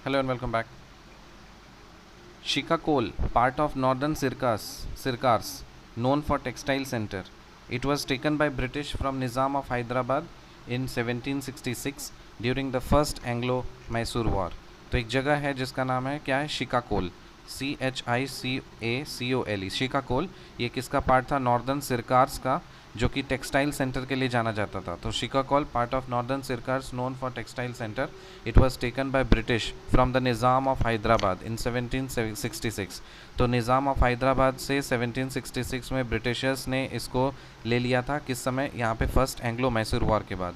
Hello and welcome back. Shikakol, part of northern Sircars, known for textile center. It was taken by British from Nizam of Hyderabad in 1766 during the first Anglo-Mysore War. तो एक जगह है जिसका नाम है क्या है शिकाकोल CHICACOLE शिकाकोल. ये किसका पार्ट था? नॉर्दर्न सिरकार्स का, जो कि टेक्सटाइल सेंटर के लिए जाना जाता था. तो Chicacole part of northern Circars known for textile centre. It was taken by British from the Nizam of Hyderabad in 1766. तो निज़ाम ऑफ हैदराबाद से 1766 में ब्रिटिशर्स ने इसको ले लिया था. किस समय? यहाँ पे फर्स्ट एंग्लो मैसूर वॉर के बाद.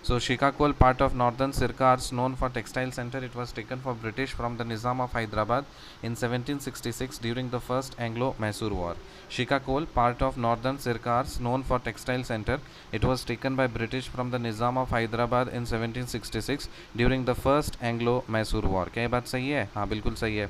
So Shikakol, part of northern Sircars, known for textile center, it was taken for British from the Nizam of Hyderabad in 1766 during the first Anglo-Mysore War. Shikakol, part of northern Sircars, known for textile center, it was taken by British from the Nizam of Hyderabad in 1766 during the first Anglo-Mysore War. क्या ये बात सही है? हाँ बिल्कुल सही है.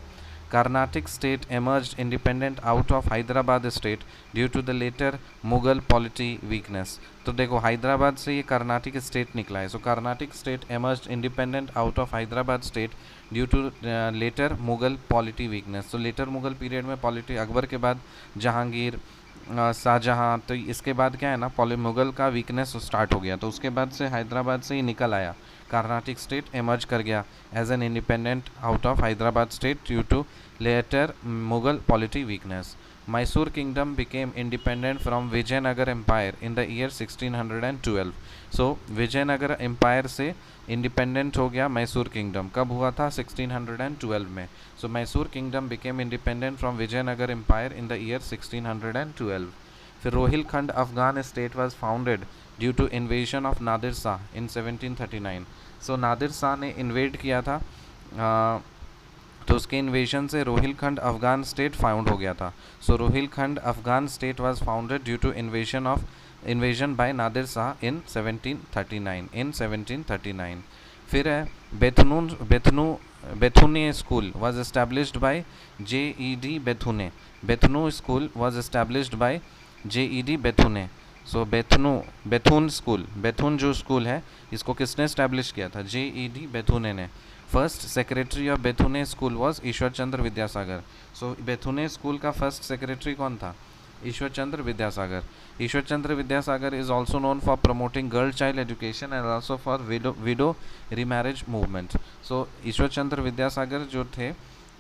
Carnatic state emerged independent out of Hyderabad state due to the later Mughal polity weakness. तो देखो हैदराबाद से ये कर्नाटिक स्टेट निकला है. So Carnatic state emerged independent out of Hyderabad state due to later Mughal polity weakness. तो letter Mughal period में polity Akbar के बाद जहांगीर शाहजहाँ, तो इसके बाद क्या है ना, मुगल का वीकनेस स्टार्ट हो गया. तो उसके बाद से हैदराबाद से ही निकल आया. कर्नाटिक स्टेट एमर्ज कर गया as an independent out of Hyderabad state due to later Mughal polity weakness. Mysore kingdom became independent from Vijayanagar Empire in the year 1612. So Vijayanagara empire से इंडिपेंडेंट हो गया मैसूर किंगडम. कब हुआ था? 1612 में. So Mysore kingdom became independent from Vijayanagara empire in the year 1612. फिर Rohilkhand Afghan state was founded due to invasion of Nadir Shah in 1739. So Nadir Shah ने invade किया था, तो उसके इन्वेजन से रोहिलखंड अफगान स्टेट फाउंड हो गया था. So Rohilkhand Afghan state was founded due to invasion by Nadir Shah in 1739. फिर है Bethune school was established by JED Bethune. Bethune school was established by JED Bethune. So Bethune school, Bethune जो school है इसको किसने establish किया था? JED Bethune ने. First secretary of Bethune school was Ishwar Chandra Vidyasagar. So Bethune school का first secretary कौन था? Ishwar Chandra Vidyasagar. Ishwar Chandra Vidyasagar is also known for promoting girl child education and also for widow remarriage movement. So Ishwar Chandra Vidyasagar जो थे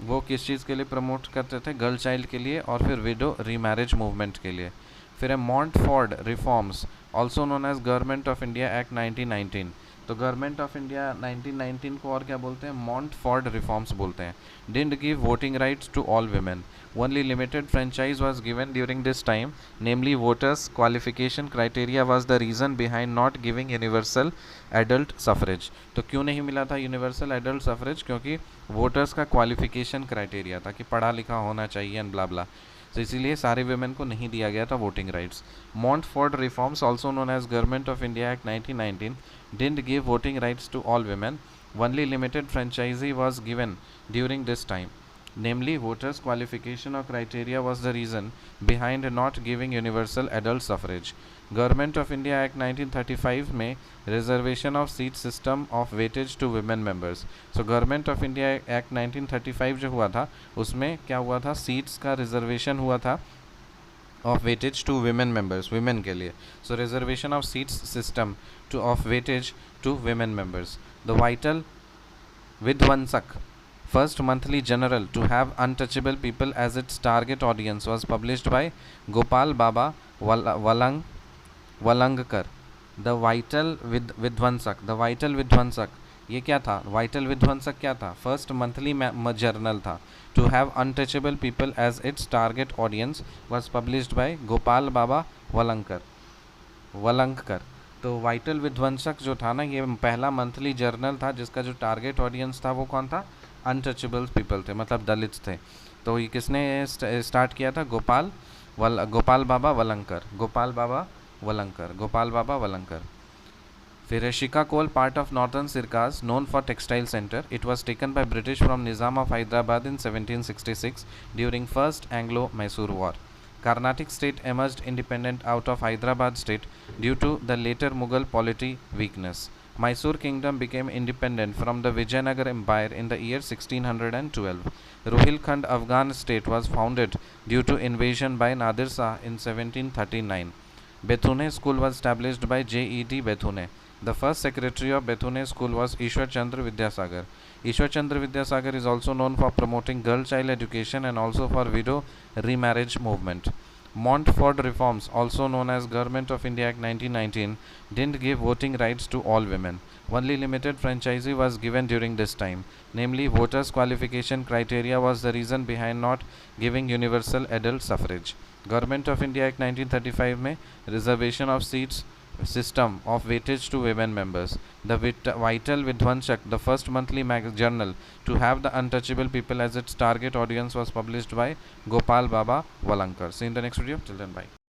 वो किस चीज़ के लिए प्रमोट करते थे? गर्ल चाइल्ड के लिए और फिर विडो रीमैरिज मूवमेंट के लिए. फिर है Montford reforms also known as government of India act 1919. तो गवर्नमेंट ऑफ इंडिया 1919 को और क्या बोलते हैं? मॉन्टफोर्ड रिफॉर्म्स बोलते हैं. Didn't give voting rights to all women. Only limited franchise was given during this time, namely voters qualification criteria was the reason behind not giving universal adult suffrage. तो क्यों नहीं मिला था यूनिवर्सल एडल्ट सफरेज? क्योंकि voters का qualification criteria था कि पढ़ा लिखा होना चाहिए एंड ब्ला ब्ला. तो इसीलिए सारे वेमेन को नहीं दिया गया था voting rights. Montford reforms also known as government of India act 1919 didn't give voting rights to all women. Only limited franchise was given during this time. Namely, voters' qualification or criteria was the reason behind not giving universal adult suffrage. Government of India Act 1935 में reservation of seat system of weightage to women members. So Government of India Act 1935 जो हुआ था उसमें क्या हुआ था? Seats का reservation हुआ था of weightage to women members, women के लिए. So reservation of seats system to of weightage to women members. The vital Vidvansak, first monthly journal to have untouchable people as its target audience, was published by Gopal Baba Valangkar. The vital Vidvansak, the vital Vidvansak, ये क्या था? Vital Vidhvansak क्या था? First monthly journal था. To have untouchable people as its target audience was published by Gopal Baba Walangkar. तो वाइटल विध्वंसक जो था ना, ये पहला मंथली जर्नल था जिसका जो टारगेट ऑडियंस था वो कौन था? अनटचेबल पीपल थे, मतलब दलित थे. तो ये किसने स्टार्ट किया था? गोपाल बाबा वलंकर. फिर है Chicacole, part of northern Circars, known for textile centre. It was taken by British from Nizam of Hyderabad in 1766 during first Anglo Mysore war. Carnatic state emerged independent out of Hyderabad state due to the later Mughal polity weakness. Mysore kingdom became independent from the Vijayanagar Empire in the year 1612. Rohilkhand Afghan state was founded due to invasion by Nadir Shah in 1739. Bethune school was established by J.E.D. Bethune. The first secretary of Bethune school was Ishwar Chandra Vidyasagar. Ishwar Chandra Vidyasagar is also known for promoting girl child education and also for widow remarriage movement. Montfort reforms, also known as Government of India Act 1919, didn't give voting rights to all women. Only limited franchise was given during this time. Namely, voters' qualification criteria was the reason behind not giving universal adult suffrage. Government of India Act 1935 में reservation of seats system of weightage to women members. The Vital Vidwanshak, the first monthly journal to have the untouchable people as its target audience, was published by Gopal Baba Valankar. See you in the next video. Till then, bye.